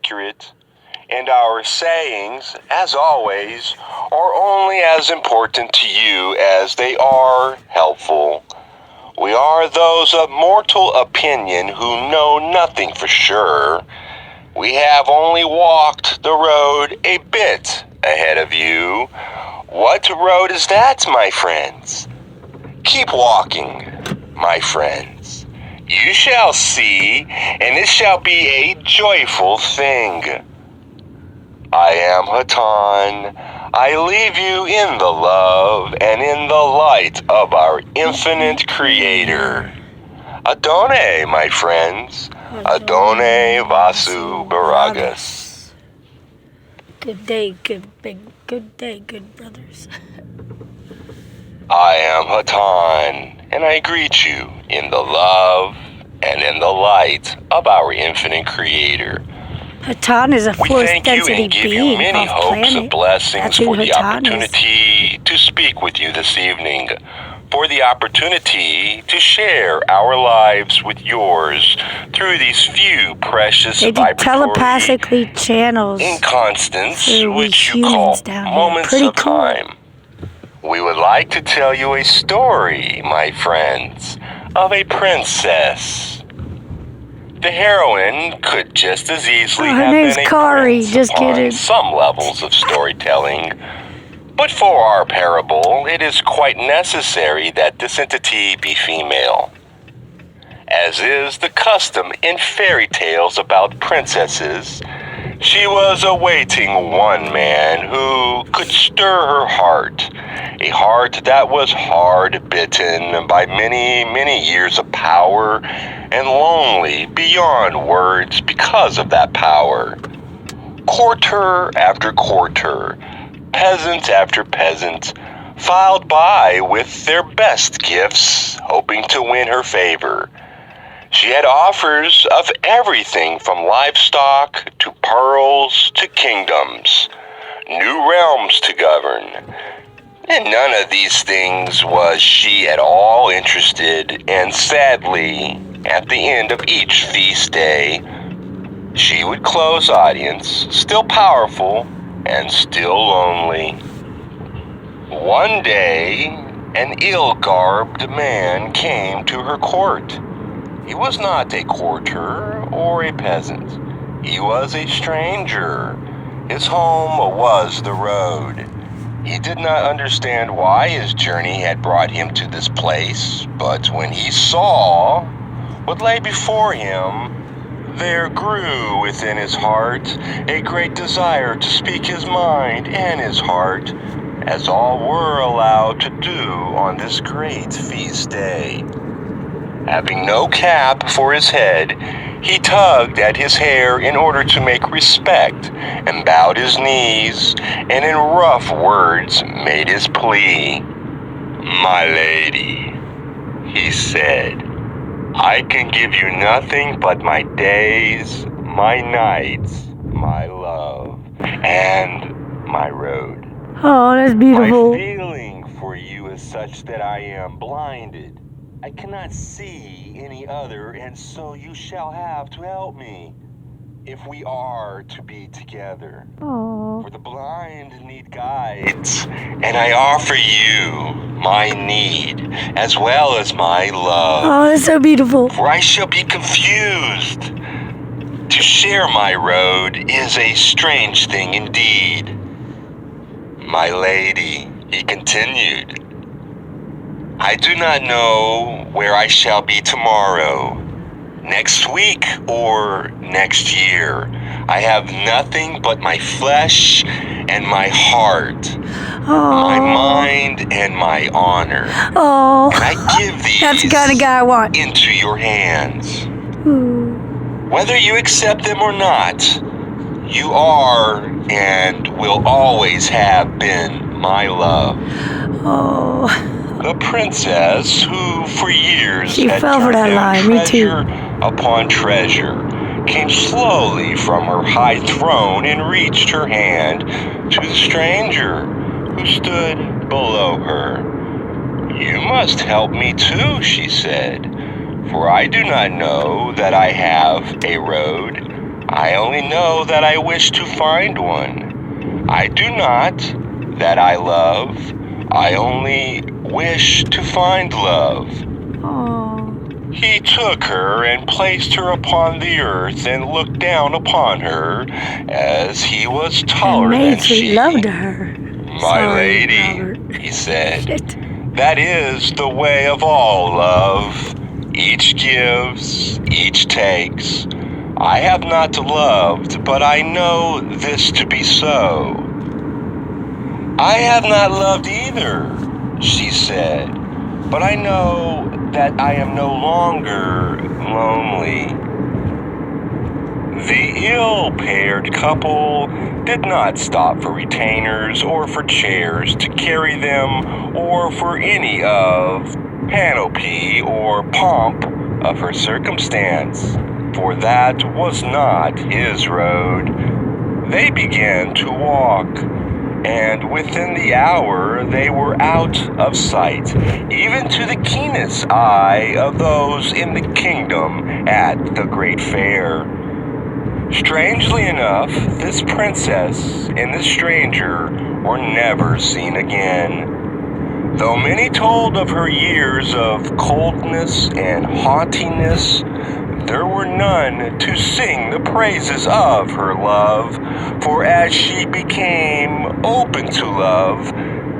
accurate, and our sayings, as always, are only as important to you as they are helpful. We are those of mortal opinion who know nothing for sure. We have only walked the road a bit ahead of you. What road is that, my friends? Keep walking, my friends. You shall see, and it shall be a joyful thing. I am Hatan. I leave you in the love and in the light of our infinite Creator. Adone, my friends. Adone Vasu Baragas. Good day, good day, good brothers. I am Hatan, and I greet you in the love and in the light of our infinite Creator. Hatan is a force density give being you many off hopes planet. and blessings That's who for the Hatan opportunity to speak with you this evening, for the opportunity to share our lives with yours through these few precious They vibratory telepathically channels inconstants, for we which you humans call down here. moments Pretty of cool. time. We would like to tell you a story, my friends, of a princess. The heroine could just as easily her have name's been a Kari, prince just upon kidding. some levels of storytelling. But for our parable, it is quite necessary that this entity be female. As is the custom in fairy tales about princesses, she was awaiting one man who could stir her heart, a heart that was hard bitten by many, many years of power and lonely beyond words because of that power. Quarter after quarter, peasant after peasant, filed by with their best gifts, hoping to win her favor. She had offers of everything from livestock to pearls to kingdoms, new realms to govern. And none of these things was she at all interested, and sadly, at the end of each feast day, she would close audience, still powerful and still lonely. One day, an ill-garbed man came to her court. He was not a courtier or a peasant. He was a stranger. His home was the road. He did not understand why his journey had brought him to this place, but when he saw what lay before him, there grew within his heart a great desire to speak his mind and his heart, as all were allowed to do on this great feast day. Having no cap for his head, he tugged at his hair in order to make respect, and bowed his knees, and in rough words made his plea. "My lady," he said, "I can give you nothing but my days, my nights, my love, and my road. Oh, that's beautiful. My feeling for you is such that I am blinded. I cannot see any other, and so you shall have to help me if we are to be together. Oh, For the blind need guides, and I offer you my need as well as my love. oh, that's so beautiful. For I shall be confused. To share my road is a strange thing indeed. My lady," he continued, "I do not know where I shall be tomorrow, next week, or next year. I have nothing but my flesh and my heart, my mind and my honor. Oh, And I give these that's the kind of guy I want. into your hands. Ooh. Whether you accept them or not, you are and will always have been my love." Oh, The princess, who for years she had fell for that turned down lie. Me too. treasure upon treasure, came slowly from her high throne and reached her hand to the stranger who stood below her. "You must help me too," she said, "for I do not know that I have a road. I only know that I wish to find one. I do not that I love. I only wish to find love. Oh. He took her and placed her upon the earth and looked down upon her as he was taller And than made sweet she. love to her. My Sorry, lady, Robert. he said, Shit. that is the way of all love. Each gives, each takes. I have not loved, but I know this to be so. I have not loved either, she said, but I know that I am no longer lonely. The ill-paired couple did not stop for retainers or for chairs to carry them or for any of panoply or pomp of her circumstance, for that was not his road. They began to walk, and within the hour they were out of sight, even to the keenest eye of those in the kingdom at the great fair. Strangely enough, this princess and this stranger were never seen again. Though many told of her years of coldness and haughtiness, there were none to sing the praises of her love, for as she became open to love,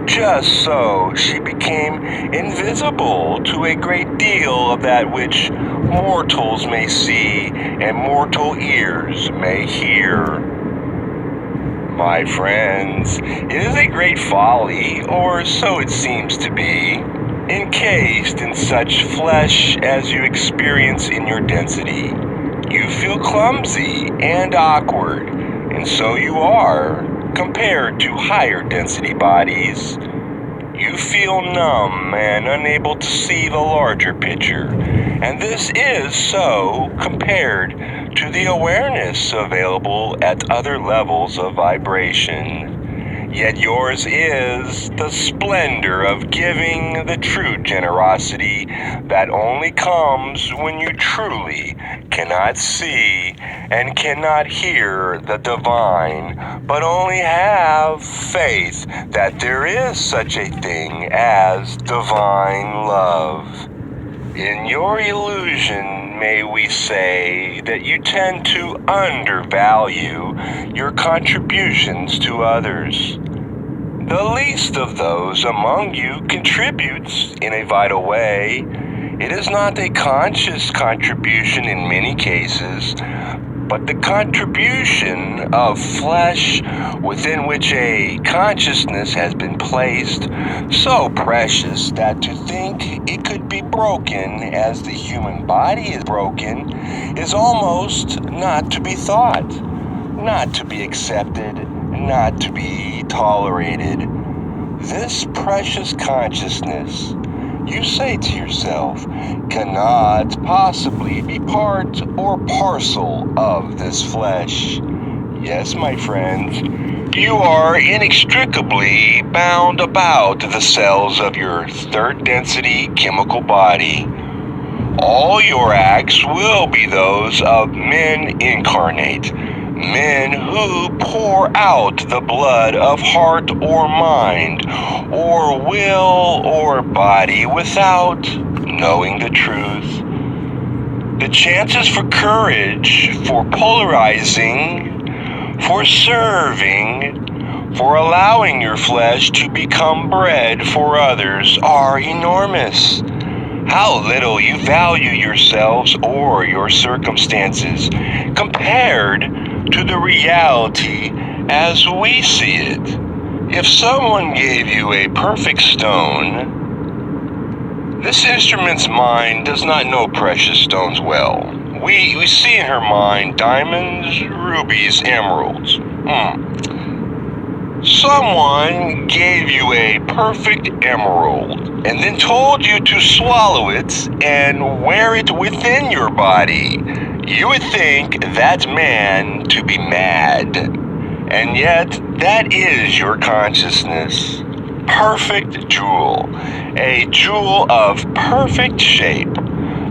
just so she became invisible to a great deal of that which mortals may see and mortal ears may hear. My friends, it is a great folly, or so it seems to be, encased in such flesh as you experience in your density. You feel clumsy and awkward, and so you are, compared to higher density bodies. You feel numb and unable to see the larger picture, and this is so compared to the awareness available at other levels of vibration. Yet yours is the splendor of giving, the true generosity that only comes when you truly cannot see and cannot hear the divine, but only have faith that there is such a thing as divine love. In your illusion, may we say that you tend to undervalue your contributions to others. The least of those among you contributes in a vital way. It is not a conscious contribution in many cases, but the contribution of flesh within which a consciousness has been placed, so precious that to think it could be broken as the human body is broken is almost not to be thought, not to be accepted, not to be tolerated. This precious consciousness, you say to yourself, cannot possibly be part or parcel of this flesh. Yes, my friends, you are inextricably bound about the cells of your third density chemical body. All your acts will be those of men incarnate, men who pour out the blood of heart or mind, or will or body without knowing the truth. The chances for courage, for polarizing, for serving, for allowing your flesh to become bread for others are enormous. How little you value yourselves or your circumstances compared to the reality as we see it. If someone gave you a perfect stone, this instrument's mind does not know precious stones well. We see in her mind diamonds, rubies, emeralds. Someone gave you a perfect emerald and then told you to swallow it and wear it within your body. You would think that man to be mad. And yet, that is your consciousness. Perfect jewel. A jewel of perfect shape.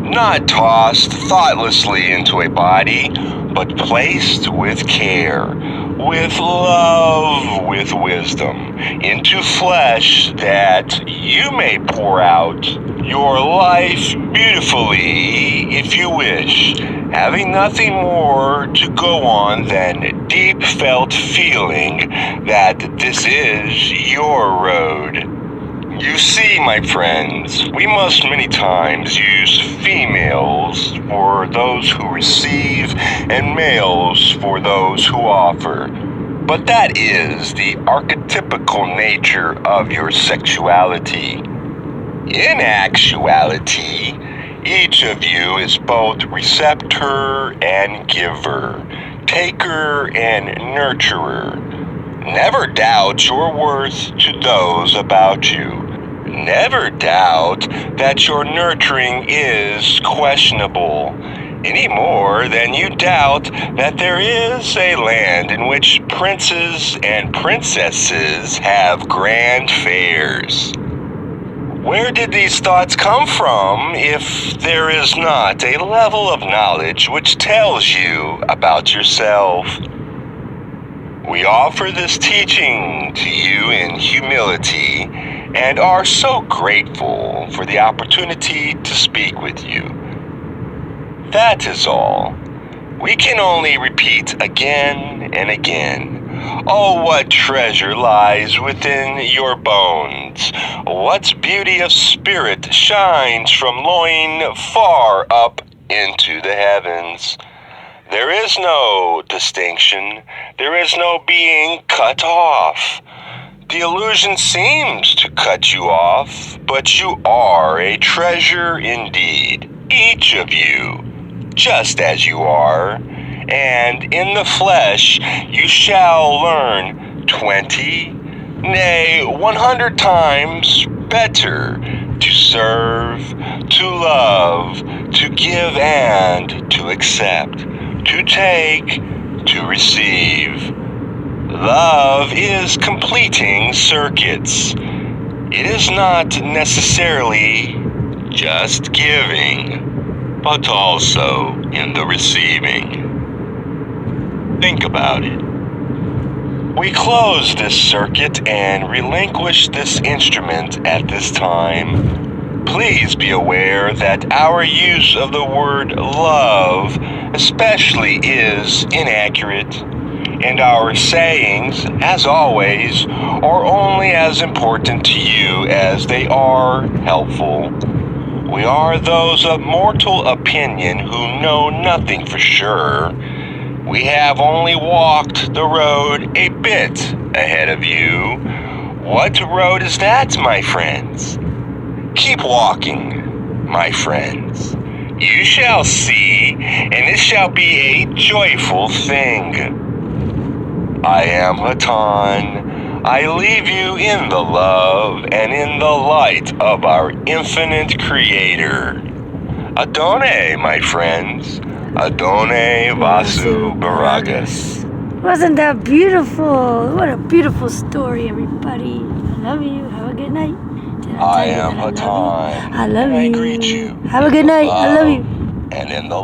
Not tossed thoughtlessly into a body, but placed with care, with love, with wisdom, into flesh that you may pour out your life beautifully if you wish, having nothing more to go on than deep felt feeling that this is your road. You see, my friends, we must many times use females for those who receive and males for those who offer. But that is the archetypical nature of your sexuality. In actuality, each of you is both receptor and giver, taker and nurturer. Never doubt your worth to those about you. Never doubt that your nurturing is questionable, any more than you doubt that there is a land in which princes and princesses have grand fairs. Where did these thoughts come from if there is not a level of knowledge which tells you about yourself? We offer this teaching to you in humility and are so grateful for the opportunity to speak with you. That is all. We can only repeat again and again. Oh, what treasure lies within your bones. What beauty of spirit shines from loin far up into the heavens. There is no distinction. There is no being cut off. The illusion seems to cut you off, but you are a treasure indeed, each of you, just as you are. And in the flesh you shall learn 20, nay, 100 times better to serve, to love, to give and to accept, to take, to receive. Love is completing circuits. It is not necessarily just giving, but also in the receiving. Think about it. We close this circuit and relinquish this instrument at this time. Please be aware that our use of the word love especially is inaccurate, and our sayings, as always, are only as important to you as they are helpful. We are those of mortal opinion who know nothing for sure. We have only walked the road a bit ahead of you. What road is that, my friends? Keep walking, my friends. You shall see, and it shall be a joyful thing. I am Hatan. I leave you in the love and in the light of our infinite Creator. Adone, my friends. Adone Vasu Baragas. Wasn't that beautiful? What a beautiful story, everybody. I love you. Have a good night. I am Hatan. I love you. And I greet you. Have a good night. I love you. And in the